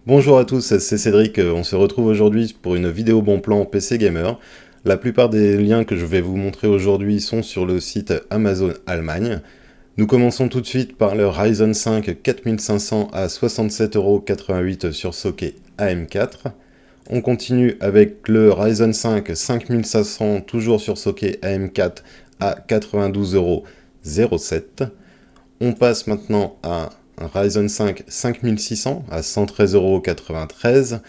Bonjour à tous, c'est Cédric, on se retrouve aujourd'hui pour une vidéo bon plan PC Gamer. La plupart des liens que je vais vous montrer aujourd'hui sont sur le site Amazon Allemagne. Nous commençons tout de suite par le Ryzen 5 4500 à 67,88€ sur socket AM4. On continue avec le Ryzen 5 5500 toujours sur socket AM4 à 92,07€. On passe maintenant à un Ryzen 5 5600 à 113,93€.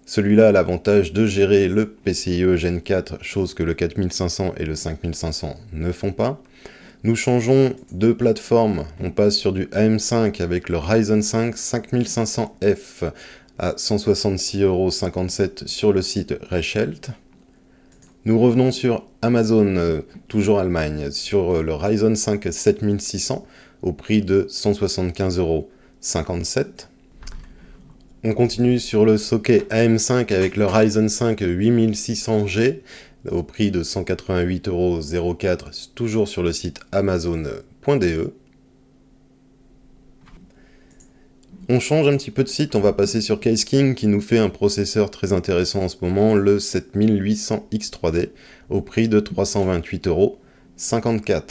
Celui-là a l'avantage de gérer le PCIe Gen 4, chose que le 4500 et le 5500 ne font pas. Nous changeons de plateforme, on passe sur du AM5 avec le Ryzen 5 5500F à 166,57€ sur le site Reshelt. Nous revenons sur Amazon, toujours Allemagne, sur le Ryzen 5 7600 au prix de 175,57€. On continue sur le socket AM5 avec le Ryzen 5 8600G au prix de 188,04€, toujours sur le site amazon.de. On change un petit peu de site, on va passer sur Case King qui nous fait un processeur très intéressant en ce moment, le 7800X3D, au prix de 328,54€.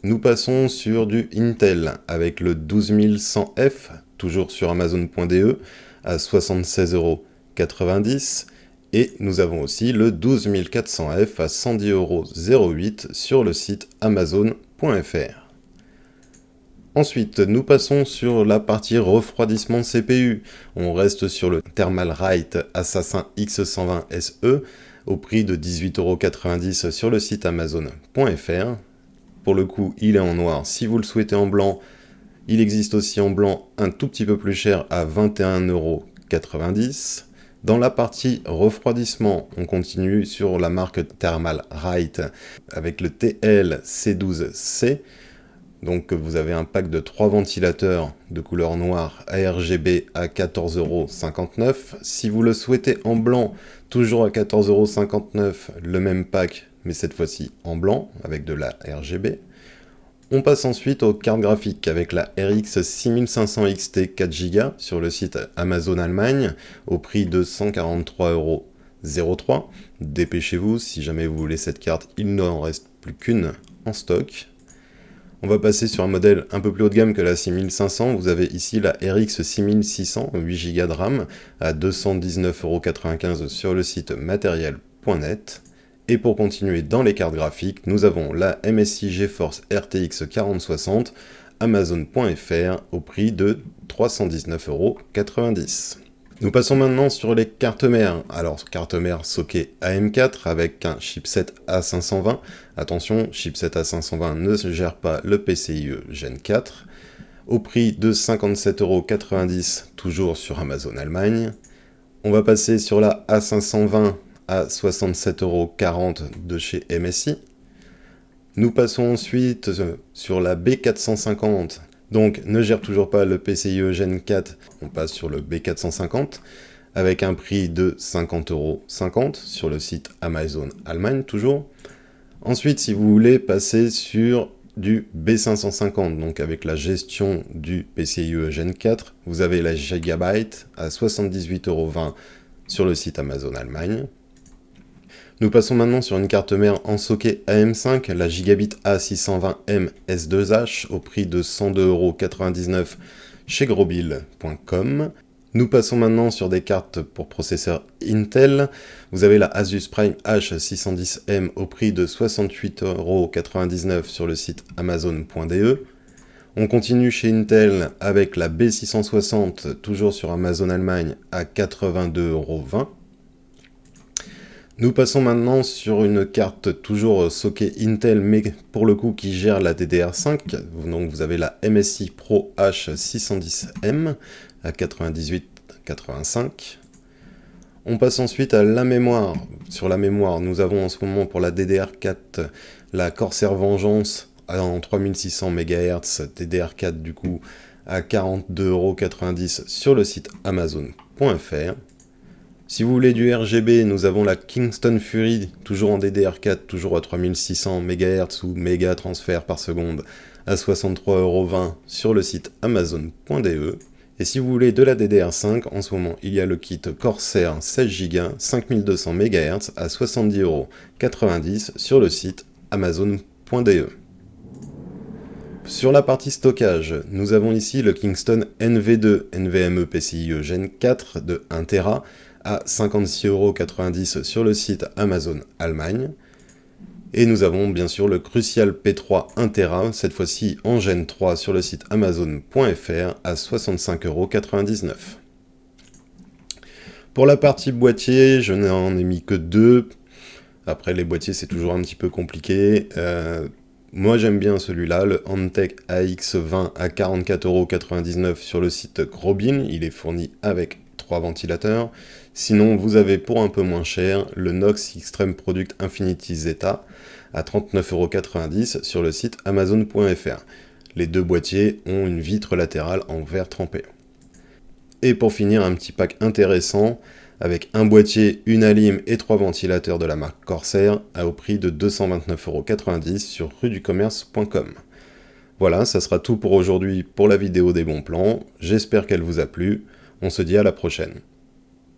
Nous passons sur du Intel avec le 12100F, toujours sur Amazon.de, à 76,90€. Et nous avons aussi le 12400F à 110,08€ sur le site Amazon.fr. Ensuite, nous passons sur la partie refroidissement CPU. On reste sur le Thermalright Assassin X120 SE au prix de 18,90€ sur le site Amazon.fr. Pour le coup, il est en noir. Si vous le souhaitez en blanc, il existe aussi en blanc un tout petit peu plus cher à 21,90€. Dans la partie refroidissement, on continue sur la marque Thermalright avec le TL-C12C. Donc vous avez un pack de 3 ventilateurs de couleur noire ARGB à 14,59€. Si vous le souhaitez en blanc, toujours à 14,59€, le même pack, mais cette fois-ci en blanc, avec de la RGB. On passe ensuite aux cartes graphiques avec la RX 6500 XT 4Go sur le site Amazon Allemagne au prix de 143,03€. Dépêchez-vous, si jamais vous voulez cette carte, il n'en reste plus qu'une en stock. On va passer sur un modèle un peu plus haut de gamme que la 6500. Vous avez ici la RX 6600, 8Go de RAM, à 219,95€ sur le site matériel.net. Et pour continuer dans les cartes graphiques, nous avons la MSI GeForce RTX 4060, Amazon.fr, au prix de 319,90€. Nous passons maintenant sur les cartes mères. Alors, carte mère socket AM4 avec un chipset A520. Attention, chipset A520 ne se gère pas le PCIe Gen 4. Au prix de 57,90€, toujours sur Amazon Allemagne. On va passer sur la A520 à 67,40€ de chez MSI. Nous passons ensuite sur la B450. Donc, ne gère toujours pas le PCIe Gen 4, on passe sur le B450, avec un prix de 50,50€ sur le site Amazon Allemagne, toujours. Ensuite, si vous voulez passer sur du B550, donc avec la gestion du PCIe Gen 4, vous avez la Gigabyte à 78,20€ sur le site Amazon Allemagne. Nous passons maintenant sur une carte mère en socket AM5, la Gigabit A620M S2H au prix de 102,99€ chez grosbill.com. Nous passons maintenant sur des cartes pour processeurs Intel. Vous avez la Asus Prime H610M au prix de 68,99€ sur le site Amazon.de. On continue chez Intel avec la B660, toujours sur Amazon Allemagne, à 82,20€. Nous passons maintenant sur une carte toujours socket Intel, mais pour le coup qui gère la DDR5. Donc vous avez la MSI Pro H610M à 98,85. On passe ensuite à la mémoire. Sur la mémoire, nous avons en ce moment pour la DDR4 la Corsair Vengeance en 3600 MHz, DDR4 du coup à 42,90€ sur le site Amazon.fr. Si vous voulez du RGB, nous avons la Kingston Fury, toujours en DDR4, toujours à 3600 MHz ou méga transfert par seconde, à 63,20€ sur le site Amazon.de. Et si vous voulez de la DDR5, en ce moment, il y a le kit Corsair 16Go 5200 MHz à 70,90 € sur le site amazon.de. Sur la partie stockage, nous avons ici le Kingston NV2 NVMe PCIe Gen 4 de 1 Tera à 56,90 € sur le site Amazon Allemagne. Et nous avons bien sûr le Crucial P3 1 Tera, cette fois-ci en Gen 3 sur le site amazon.fr à 65,99 €. Pour la partie boîtier, je n'en ai mis que 2. Après les boîtiers c'est toujours un petit peu compliqué. Moi j'aime bien celui-là, le Antec AX20 à 44,99 € sur le site Grobin, il est fourni avec 3 ventilateurs. Sinon vous avez pour un peu moins cher le Knox Extreme Product Infinity Zeta à 39,90 € sur le site amazon.fr. Les deux boîtiers ont une vitre latérale en verre trempé. Et pour finir, un petit pack intéressant avec un boîtier, une alim et 3 ventilateurs de la marque Corsair au prix de 229,90 € sur rueducommerce.com. Voilà, ça sera tout pour aujourd'hui pour la vidéo des bons plans. J'espère qu'elle vous a plu. On se dit à la prochaine.